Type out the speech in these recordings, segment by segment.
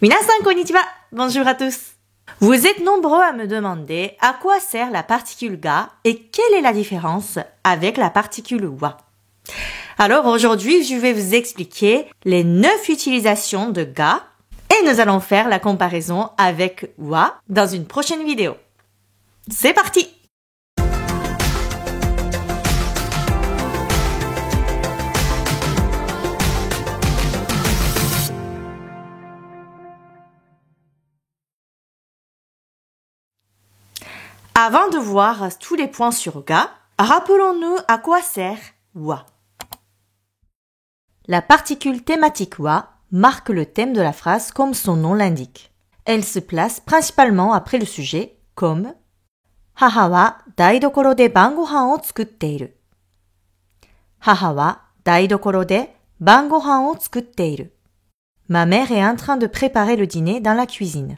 Minasan konnichiwa, bonjour à tous. Vous êtes nombreux à me demander à quoi sert la particule ga et quelle est la différence avec la particule wa. Alors aujourd'hui, je vais vous expliquer les 9 utilisations de ga et nous allons faire la comparaison avec wa dans une prochaine vidéo. C'est parti! Avant de voir tous les points sur ga, rappelons-nous à quoi sert wa. La particule thématique wa marque le thème de la phrase comme son nom l'indique. Elle se place principalement après le sujet comme Haha wa daidokoro de bangohan o tsukutteiru. Haha wa daidokoro de bangohan o tsukutteiru. Ma mère est en train de préparer le dîner dans la cuisine.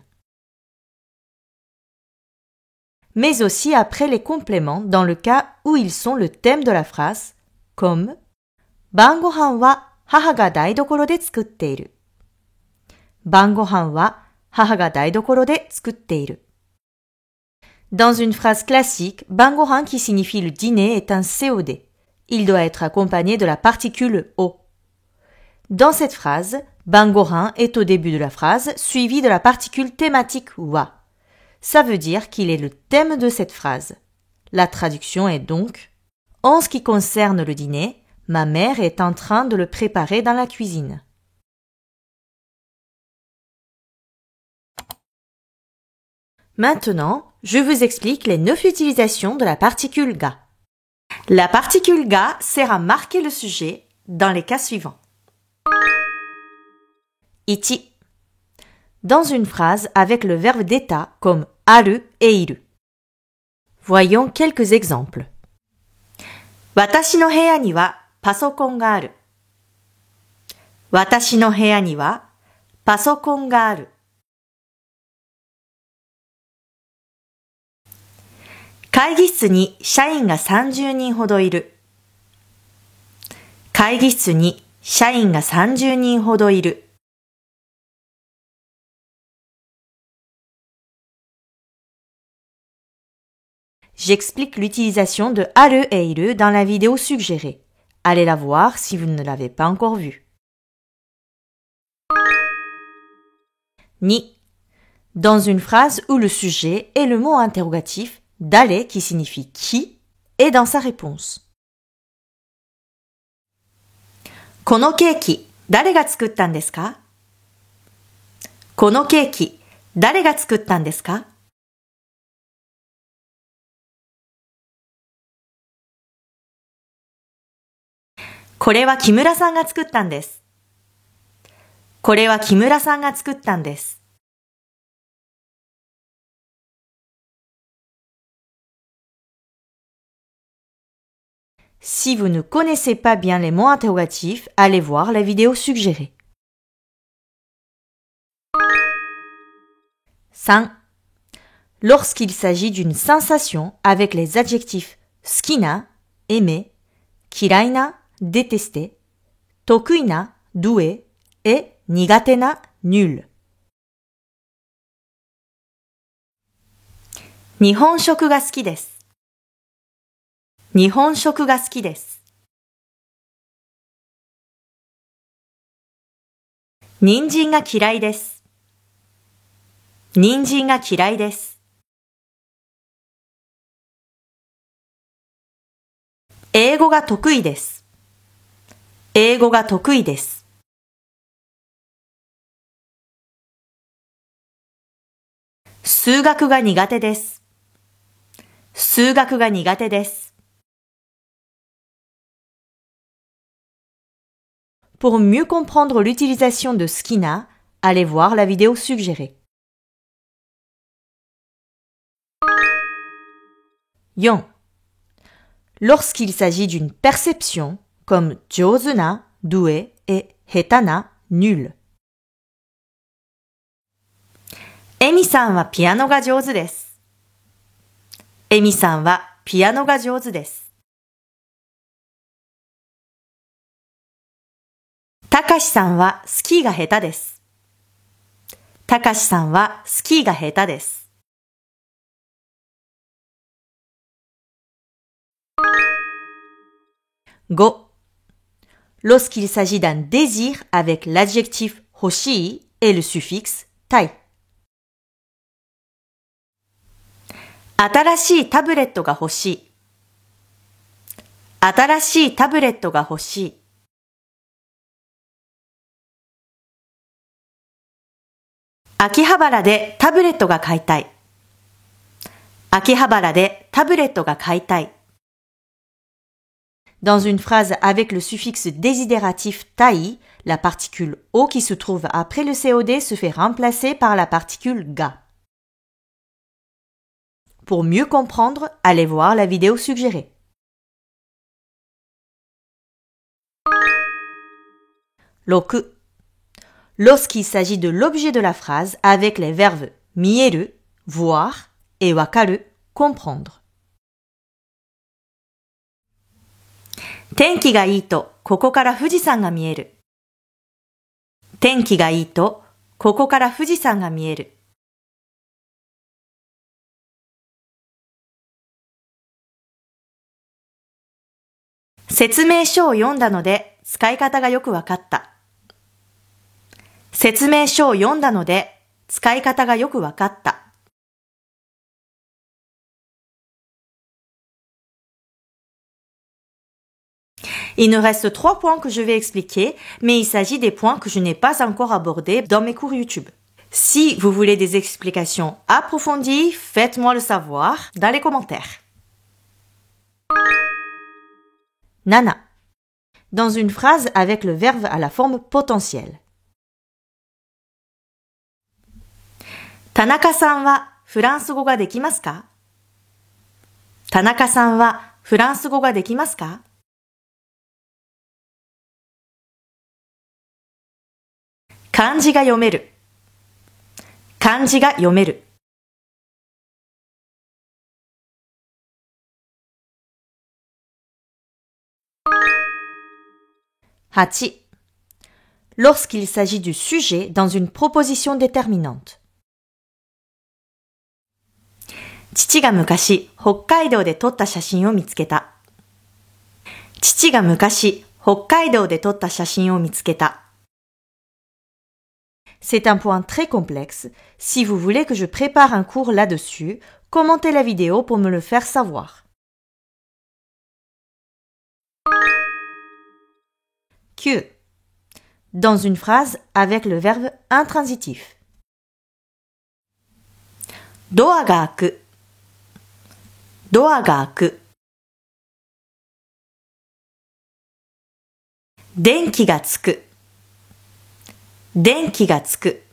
Mais aussi après les compléments dans le cas où ils sont le thème de la phrase, comme Bangohan wa haha ga daidokoro de tsukutteiru. Bangohan wa haha ga daidokoro de tsukutteiru. Dans une phrase classique, bangohan qui signifie le dîner est un COD. Il doit être accompagné de la particule o. Dans cette phrase, bangohan est au début de la phrase suivi de la particule thématique wa. Ça veut dire qu'il est le thème de cette phrase. La traduction est donc « En ce qui concerne le dîner, ma mère est en train de le préparer dans la cuisine. » Maintenant, je vous explique les 9 utilisations de la particule ga. La particule ga sert à marquer le sujet dans les cas suivants. 1. Dans une phrase avec le verbe d'état comme aru et iru. Voyons quelques exemples. Watashi no heya ni wa pasokon ga aru. Watashi no heya ni wa pasokon ga aru. Kaigishitsu ni shain ga 30人ほどいる。会議室に社員が30人ほどいる。J'explique l'utilisation de aru et iru dans la vidéo suggérée. Allez la voir si vous ne l'avez pas encore vue. 2. Dans une phrase où le sujet est le mot interrogatif dale qui signifie qui est dans sa réponse. このケーキ、誰が作ったんですか？このケーキ、誰が作ったんですか？これは木村さんが作ったんです。これは木村さんが作ったんです。Si vous ne connaissez pas bien les mots interrogatifs, allez voir la vidéo suggérée. 3. Lorsqu'il s'agit d'une sensation avec les adjectifs skina, aimer, kiraina, détester, tokuina, doué et nigatena, nul. 日本食が好きです。日本食が好きです。人参が嫌いです。人参が嫌いです。英語が得意です。英語が得意です。数学が苦手です。数学が苦手です。Pour mieux comprendre l'utilisation de skina, allez voir la vidéo suggérée. 4. Lorsqu'il s'agit d'une perception, comme jōzuna, doué et hetana, nul. エミさんはピアノが上手です。エミさんはピアノが上手です。たかしさんはスキーが下手です。たかしさんはスキーが下手です。5. Lorsqu'il s'agit d'un désir avec l'adjectif hoshii et le suffixe tai. 新しいタブレットが欲しい。新しいタブレットが欲しい。秋葉原でタブレットが買いたい。秋葉原でタブレットが買いたい。Dans une phrase avec le suffixe désidératif tai, la particule o qui se trouve après le COD se fait remplacer par la particule ga. Pour mieux comprendre, allez voir la vidéo suggérée. 6. Lorsqu'il s'agit de l'objet de la phrase avec les verbes mieru, voir, et wakaru, comprendre. 天気がいいと、ここから富士山が見える。天気がいいと、ここから富士山が見える。説明書を読んだので、使い方がよくわかった。説明書を読んだので、使い方がよくわかった。Il nous reste 3 points que je vais expliquer, mais il s'agit des points que je n'ai pas encore abordés dans mes cours YouTube. Si vous voulez des explications approfondies, faites-moi le savoir dans les commentaires. 7. Dans une phrase avec le verbe à la forme potentielle. 田中さんはフランス語ができますか？田中さんはフランス語ができますか？漢字が読める。漢字が読める。8. Lorsqu'il s'agit du sujet dans une proposition déterminante. 父が昔、北海道で撮った写真を見つけた。父が昔、北海道で撮った写真を見つけた。C'est un point très complexe. Si vous voulez que je prépare un cours là-dessus, commentez la vidéo pour me le faire savoir. 9. Dans une phrase avec le verbe intransitif. ドアが開く。ドアが開く。電気がつく。電気がつく。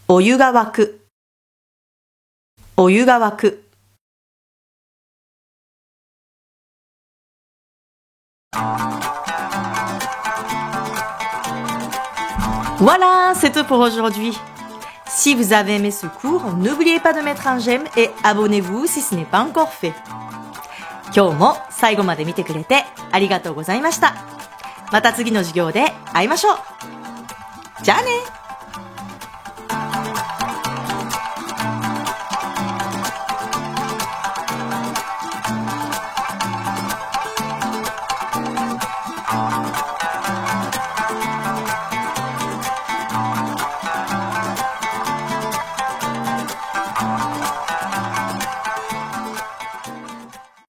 お湯が沸く。お湯が沸く。Voilà, c'est tout pour aujourd'hui. Si vous avez aimé ce cours, n'oubliez pas de mettre un j'aime et abonnez-vous si ce n'est pas encore fait. 今日も最後まで見てくれてありがとうございました。また次の授業で会いましょう。じゃあね。